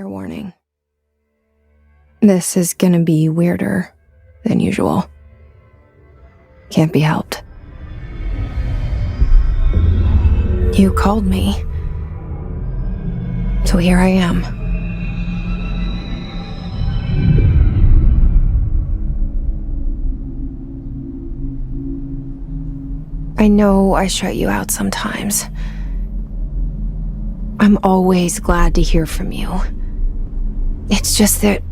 Warning. This is gonna be weirder than usual. Can't be helped. You called me. So here I am. I know I shut you out sometimes. I'm always glad to hear from you. It's just that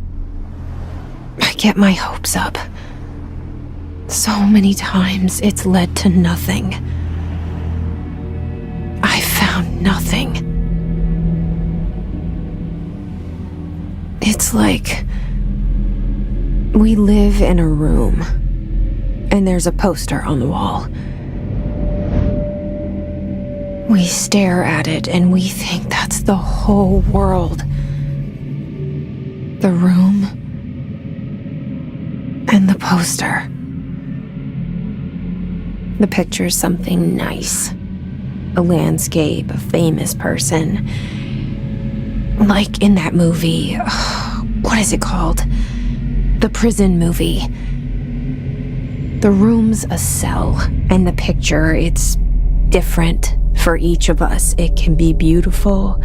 I get my hopes up. So many times it's led to nothing. I found nothing. It's like we live in a room and there's a poster on the wall. We stare at it and we think that's the whole world. The room and the poster. The picture's something nice. A landscape, a famous person. Like in that movie, what is it called? The prison movie. The room's a cell, and the picture, it's different for each of us. It can be beautiful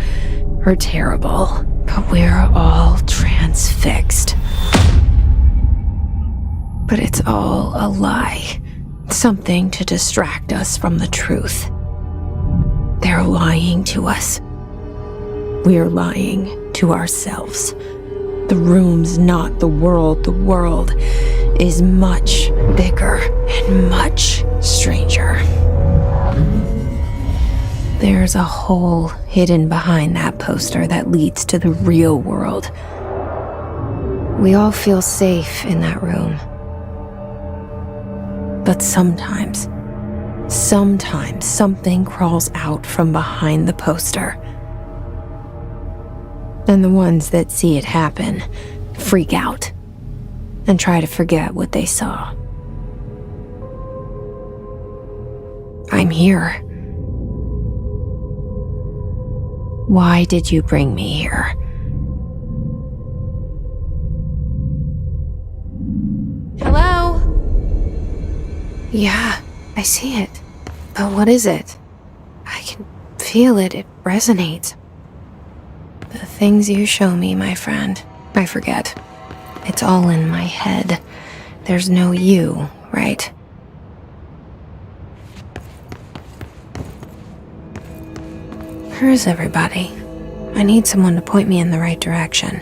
or terrible, but we're all transfixed. But it's all a lie. Something to distract us from the truth. They're lying to us. We're lying to ourselves. The room's not the world. The world is much bigger and much stranger. There's a hole hidden behind that poster that leads to the real world. We all feel safe in that room. But sometimes something crawls out from behind the poster. And the ones that see it happen freak out and try to forget what they saw. I'm here. Why did you bring me here? Hello? Yeah, I see it. But what is it? I can feel it. It resonates. The things you show me, my friend, I forget. It's all in my head. There's no you, right? Where is everybody? I need someone to point me in the right direction.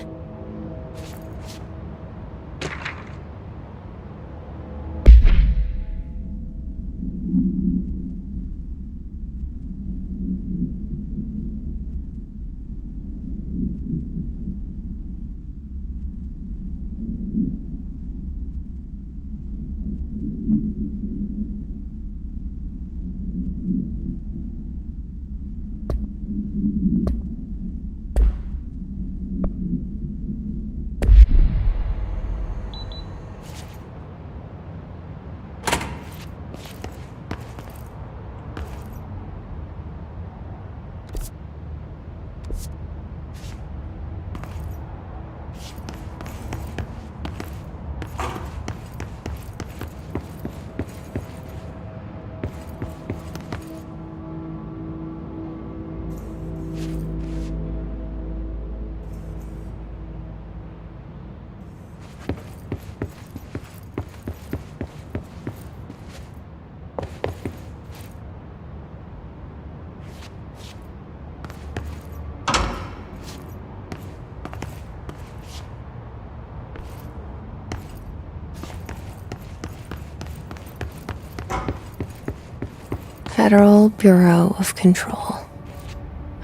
Federal Bureau of Control.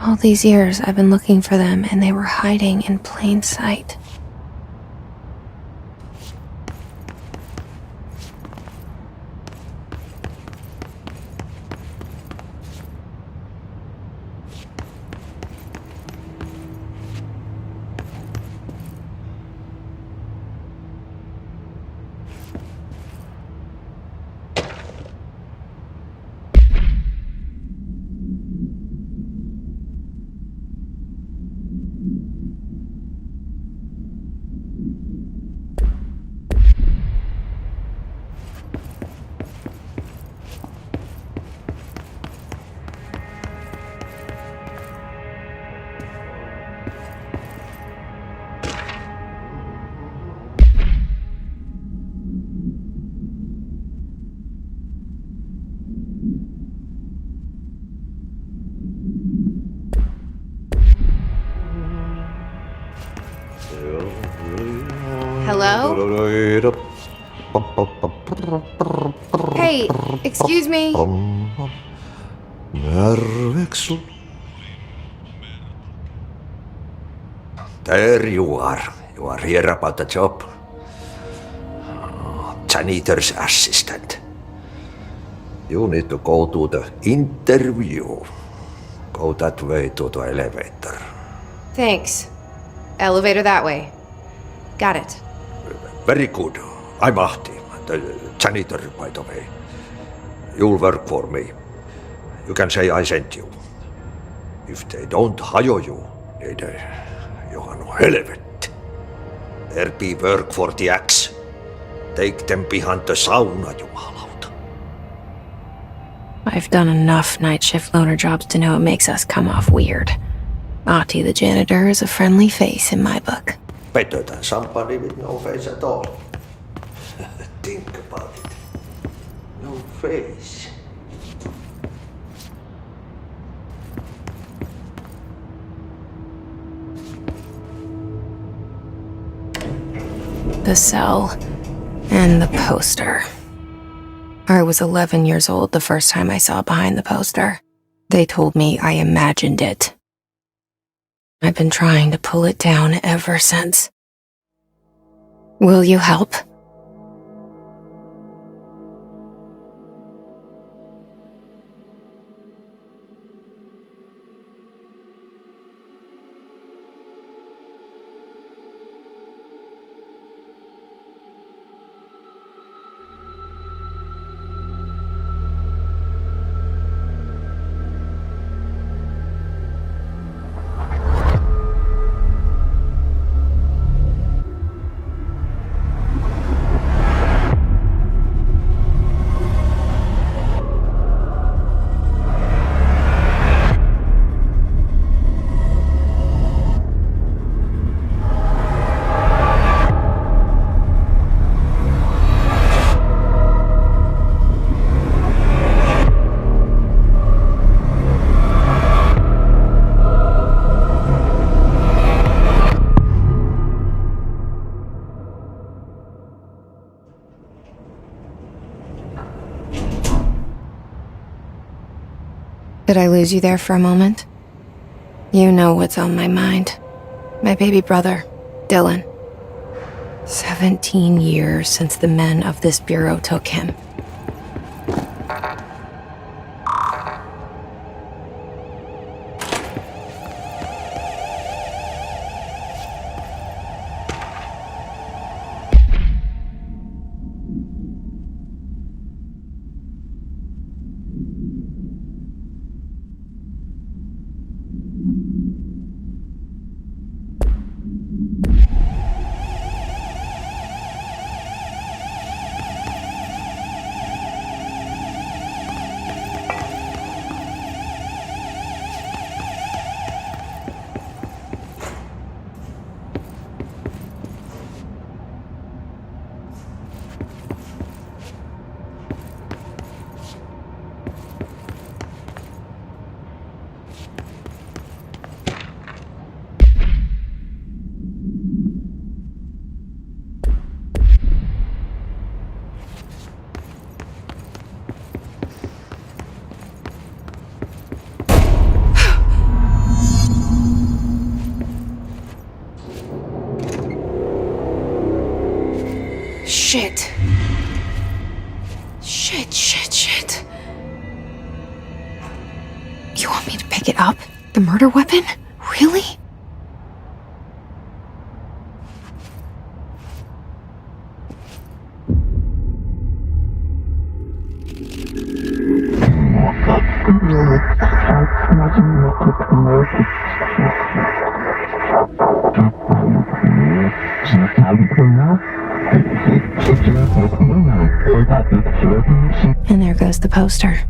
All these years I've been looking for them and they were hiding in plain sight. Hello? Hey, excuse me. There you are. You are here about the job. Janitor's assistant. You need to go to the interview. Go that way to the elevator. Thanks. Elevator that way. Got it. Very good. I'm Ahti, the janitor, by the way. You'll work for me. You can say I sent you. If they don't hire you, then you are no helvet. There be work for the axe. Take them behind the sauna, jumalauta. I've done enough night shift loner jobs to know it makes us come off weird. Ahti the janitor is a friendly face in my book. Better than somebody with no face at all. Think about it. No face. The cell and the poster. I was 11 years old the first time I saw behind the poster. They told me I imagined it. I've been trying to pull it down ever since. Will you help? Did I lose you there for a moment? You know what's on my mind. My baby brother, Dylan. 17 years since the men of this bureau took him. Shit. Shit. You want me to pick it up? The murder weapon? Really? And there goes the poster.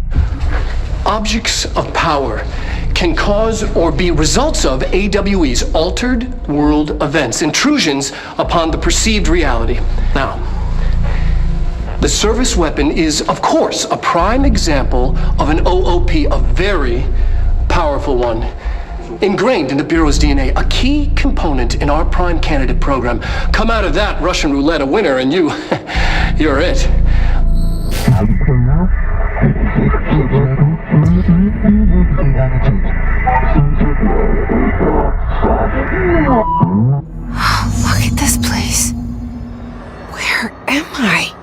Objects of power can cause or be results of AWE's altered world events, intrusions upon the perceived reality. Now, the service weapon is, of course, a prime example of an OOP, a very powerful one. ingrained in the Bureau's DNA, a key component in our prime candidate program. Come out of that Russian roulette a winner and you're it. Look at this place. Where am I?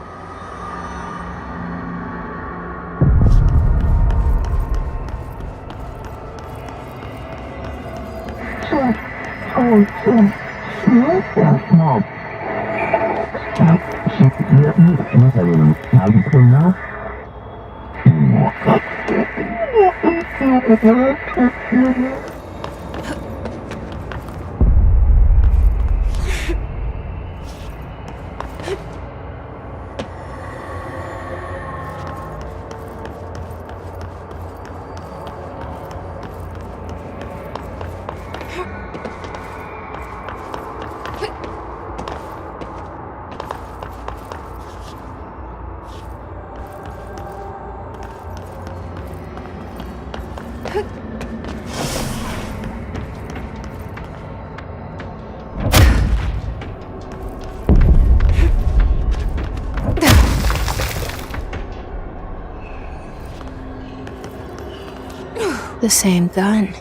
The same gun.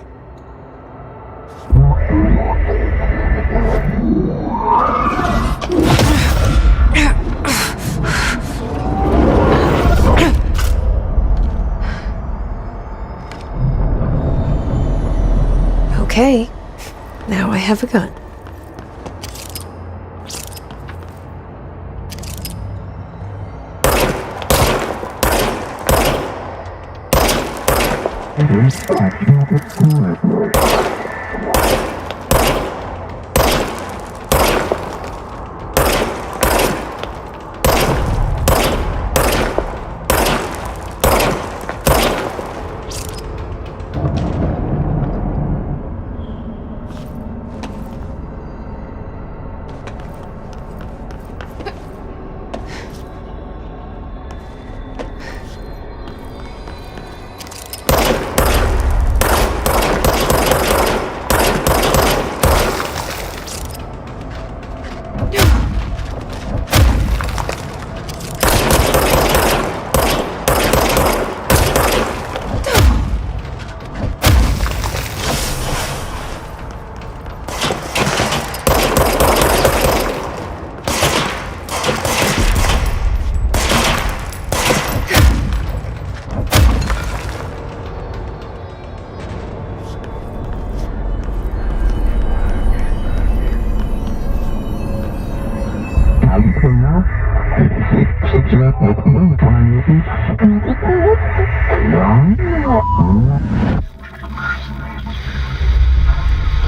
Okay, now I have a gun.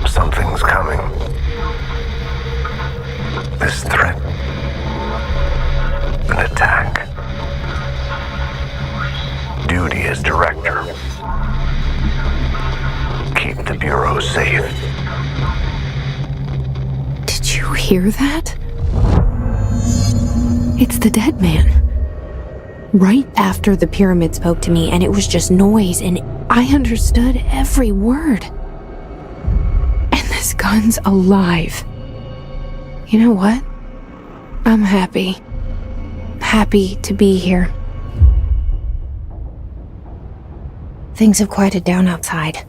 Something's coming. This threat. An attack. Duty as director. Keep the Bureau safe. Did you hear that? It's the dead man. Right after the pyramid spoke to me, and it was just noise, and I understood every word. And this gun's alive. You know what? I'm happy. Happy to be here. Things have quieted down outside.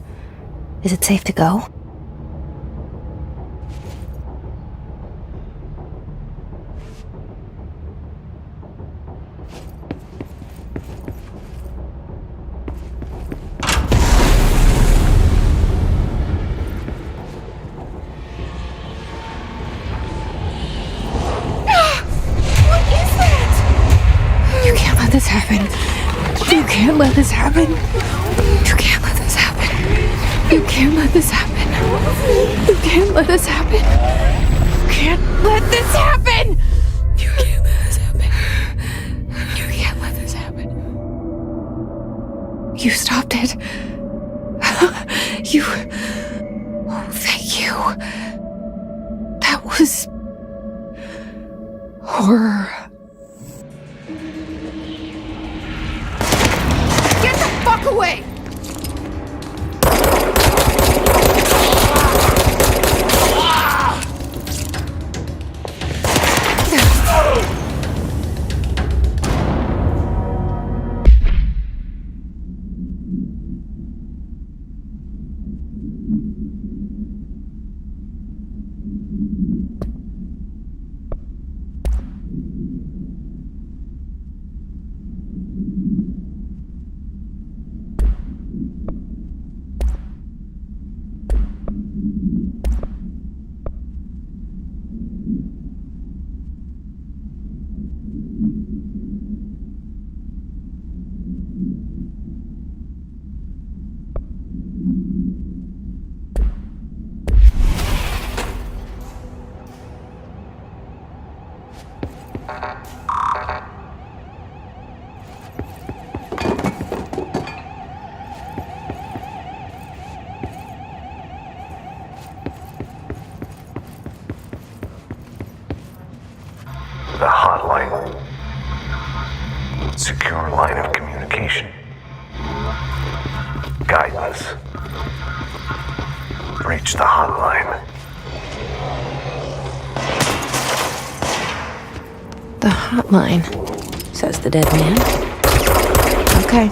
Is it safe to go? This happen. You can't let this happen. You can't let this happen. You can't let this happen. You can't let this happen. You can't let this happen. You can't let this happen. You can't let this happen. You stopped it. You. Oh, thank you. That was horror. Away! hotline. Secure line of communication. Guidance. Reach the hotline. The hotline, says the dead man. Okay.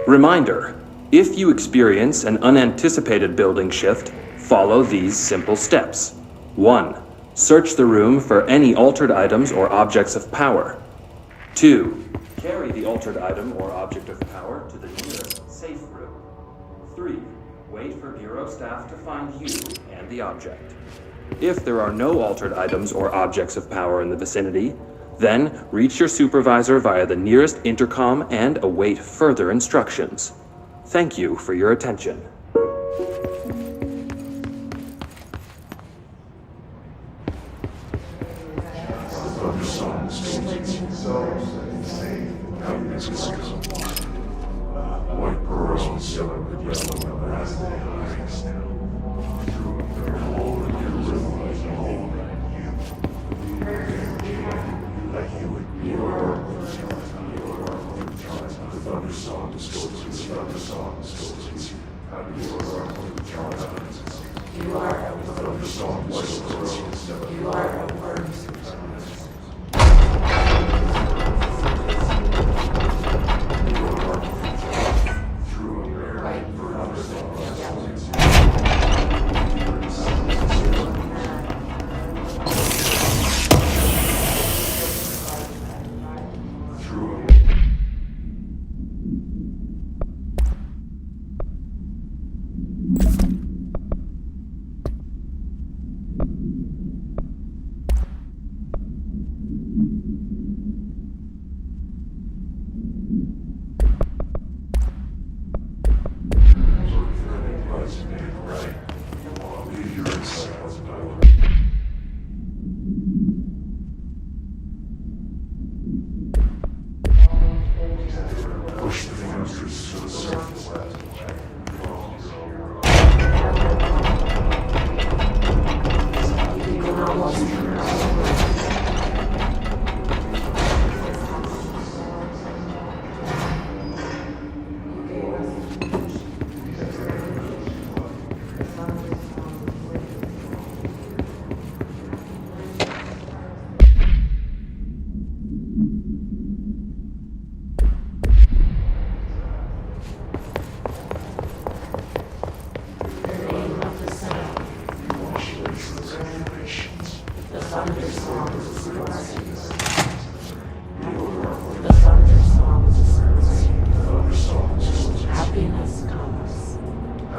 Reminder, if you experience an unanticipated building shift, follow these simple steps. 1. Search the room for any altered items or objects of power. 2. Carry the altered item or object of power to the nearest safe room. 3. Wait for Bureau staff to find you and the object. If there are no altered items or objects of power in the vicinity, then reach your supervisor via the nearest intercom and await further instructions. Thank you for your attention.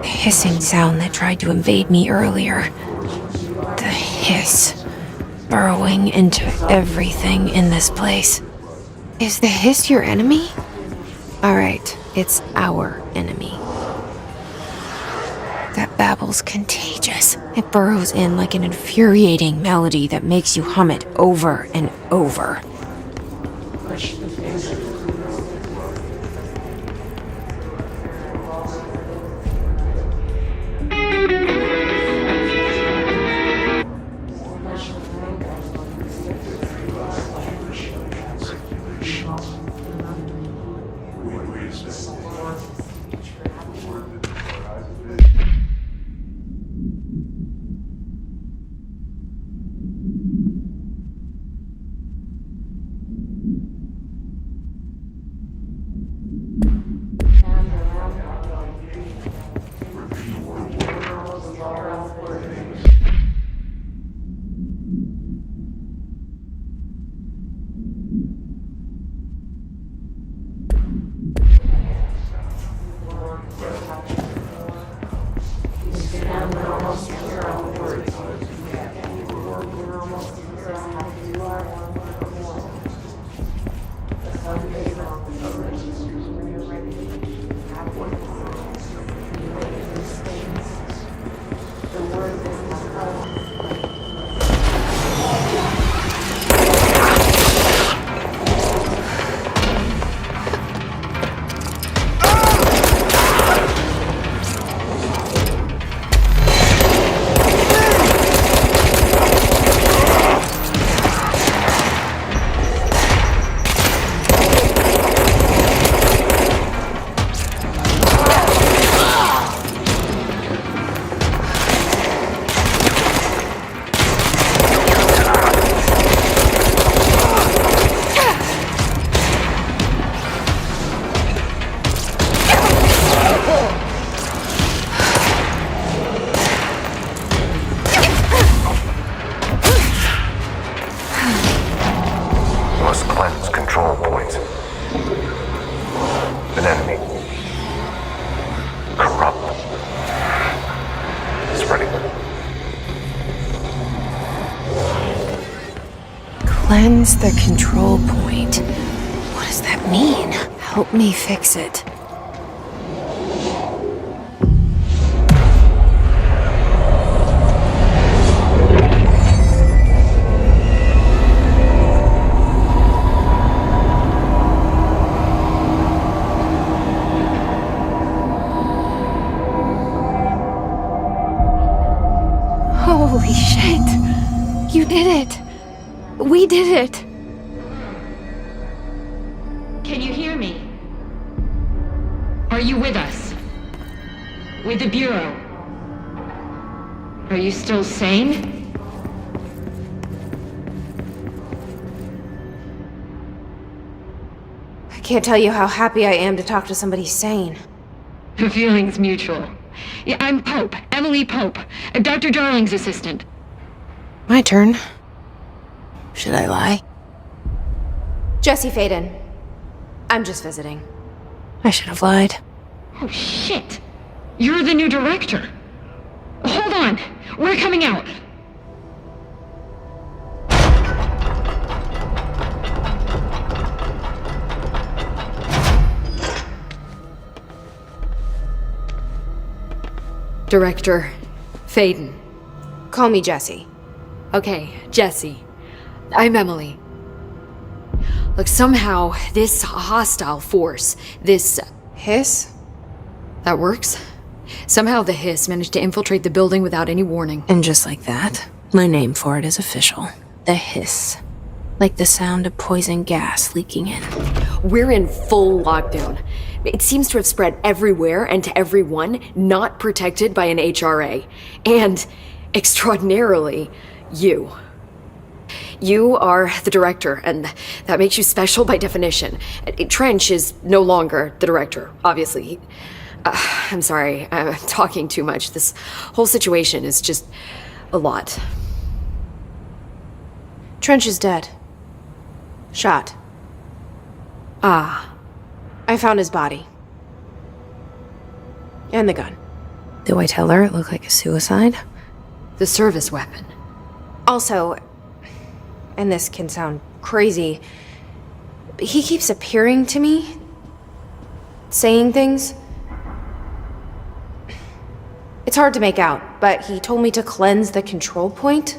Hissing sound that tried to invade me earlier. The hiss, burrowing into everything in this place. Is the hiss your enemy? Alright, it's our enemy. That babble's contagious. It burrows in like an infuriating melody that makes you hum it over and over. Cleanse the control point. What does that mean? Help me fix it. Holy shit! You did it! We did it! Can you hear me? Are you with us? With the Bureau? Are you still sane? I can't tell you how happy I am to talk to somebody sane. The feeling's mutual. Yeah, I'm Pope, Emily Pope, Dr. Darling's assistant. My turn. Should I lie? Jessie Feyden. I'm just visiting. I should have lied. Oh, shit. You're the new director. Hold on. We're coming out. Director Feyden. Call me Jesse. Okay, Jesse. I'm Emily. Look, somehow this hostile force, this... Hiss? That works? Somehow the hiss managed to infiltrate the building without any warning. And just like that, my name for it is official. The hiss. Like the sound of poison gas leaking in. We're in full lockdown. It seems to have spread everywhere and to everyone not protected by an HRA. And, extraordinarily, you. You are the director, and that makes you special by definition. Trench is no longer the director, obviously. I'm sorry, I'm talking too much. This whole situation is just a lot. Trench is dead. Shot. Ah. I found his body. And the gun. Do I tell her it looked like a suicide? The service weapon. Also, and this can sound crazy, but he keeps appearing to me, saying things. It's hard to make out, but he told me to cleanse the control point,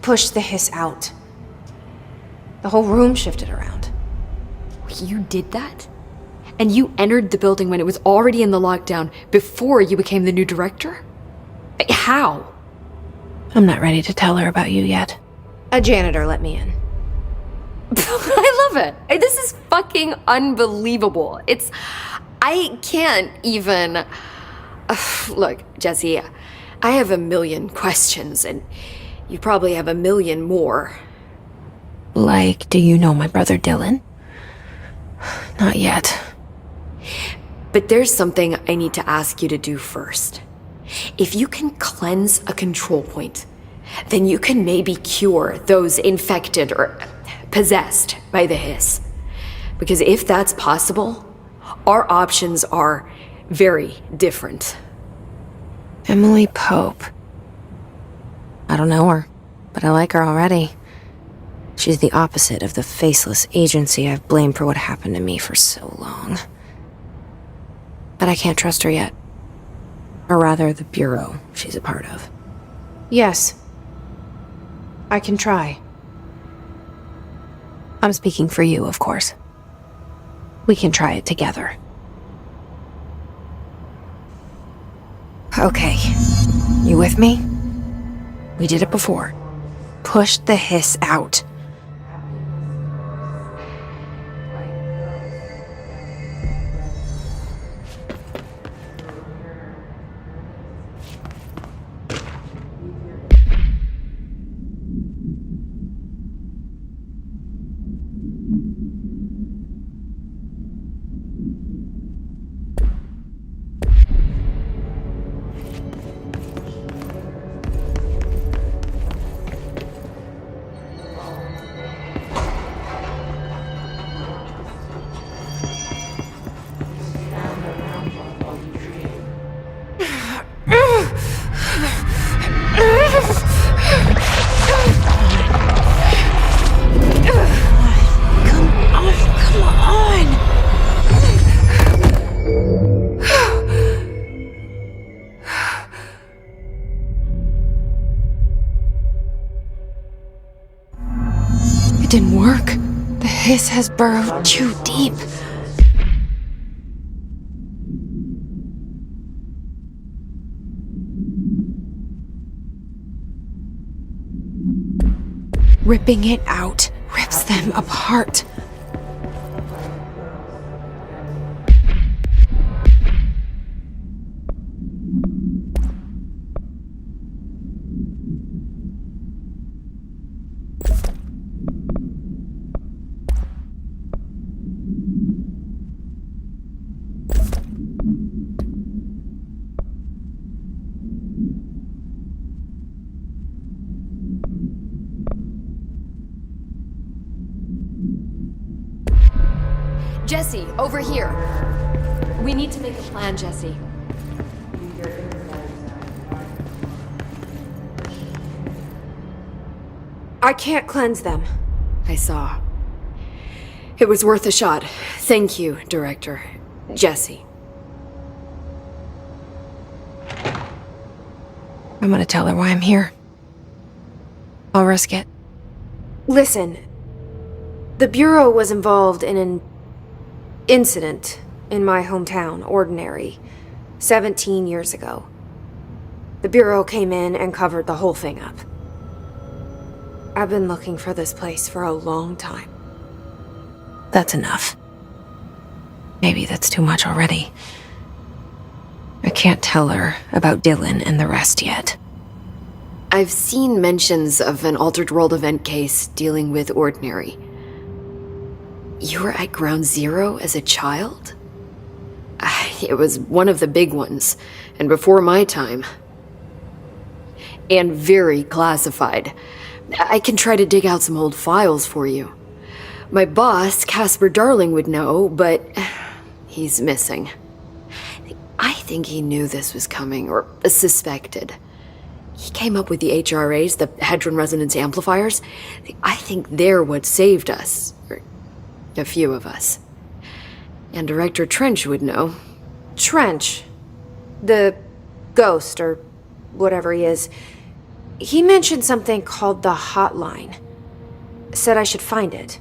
push the hiss out. The whole room shifted around. You did that? And you entered the building when it was already in the lockdown before you became the new director? How? I'm not ready to tell her about you yet. A janitor let me in. I love it. This is fucking unbelievable. I can't even... Look, Jesse, I have a million questions, and you probably have a million more. Like, do you know my brother Dylan? Not yet. But there's something I need to ask you to do first. If you can cleanse a control point, then you can maybe cure those infected or possessed by the hiss. Because if that's possible, our options are very different. Emily Pope. I don't know her, but I like her already. She's the opposite of the faceless agency I've blamed for what happened to me for so long. But I can't trust her yet. Or rather, the Bureau she's a part of. Yes. I can try. I'm speaking for you, of course. We can try it together. Okay. You with me? We did it before. Push the hiss out. It didn't work. The hiss has burrowed too deep. Ripping it out rips them apart. Jesse, over here. We need to make a plan, Jesse. I can't cleanse them. I saw. It was worth a shot. Thank you, Director. Jesse. I'm gonna tell her why I'm here. I'll risk it. Listen. The Bureau was involved in an incident in my hometown, Ordinary, 17 years ago. The Bureau came in and covered the whole thing up. I've been looking for this place for a long time. That's enough. Maybe that's too much already. I can't tell her about Dylan and the rest yet. I've seen mentions of an altered world event case dealing with Ordinary. You were at Ground Zero as a child? It was one of the big ones, and before my time. And very classified. I can try to dig out some old files for you. My boss, Casper Darling, would know, but he's missing. I think he knew this was coming, or suspected. He came up with the HRAs, the Hadron Resonance Amplifiers. I think they're what saved us. Or a few of us. And Director Trench would know. Trench. The ghost, or whatever he is. He mentioned something called the Hotline. Said I should find it.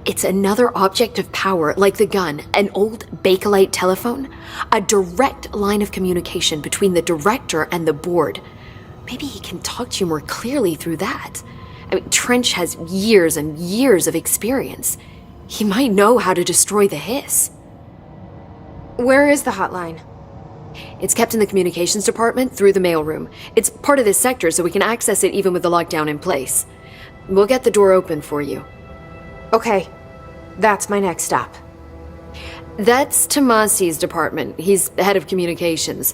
It's another object of power, like the gun, an old Bakelite telephone, a direct line of communication between the director and the board. Maybe he can talk to you more clearly through that. I mean, Trench has years and years of experience. He might know how to destroy the hiss. Where is the hotline? It's kept in the communications department through the mailroom. It's part of this sector, so we can access it even with the lockdown in place. We'll get the door open for you. Okay, that's my next stop. That's Tomasi's department. He's head of communications.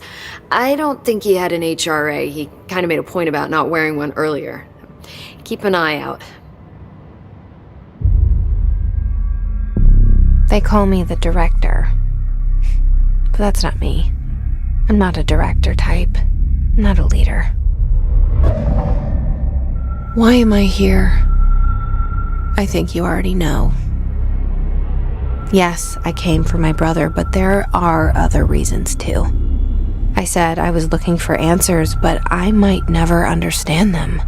I don't think he had an HRA. He kind of made a point about not wearing one earlier. Keep an eye out. They call me the director. But that's not me. I'm not a director type. I'm not a leader. Why am I here? I think you already know. Yes, I came for my brother, but there are other reasons too. I said I was looking for answers, but I might never understand them.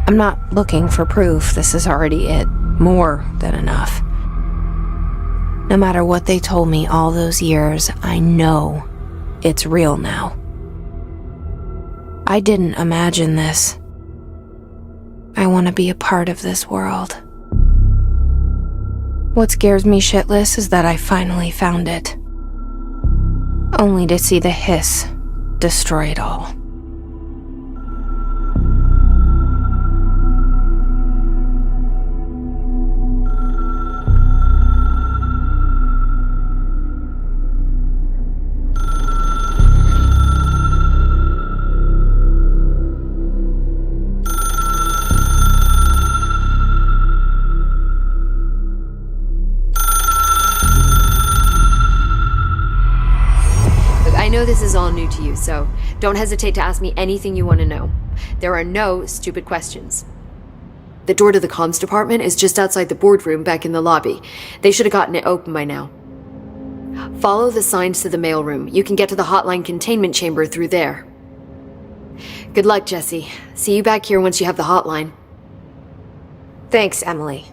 I'm not looking for proof. This is already it. More than enough. No matter what they told me all those years, I know it's real now. I didn't imagine this. I want to be a part of this world. What scares me shitless is that I finally found it. Only to see the hiss destroy it all. I know this is all new to you, so don't hesitate to ask me anything you want to know. There are no stupid questions. The door to the comms department is just outside the boardroom back in the lobby. They should have gotten it open by now. Follow the signs to the mailroom. You can get to the hotline containment chamber through there. Good luck, Jesse. See you back here once you have the hotline. Thanks, Emily.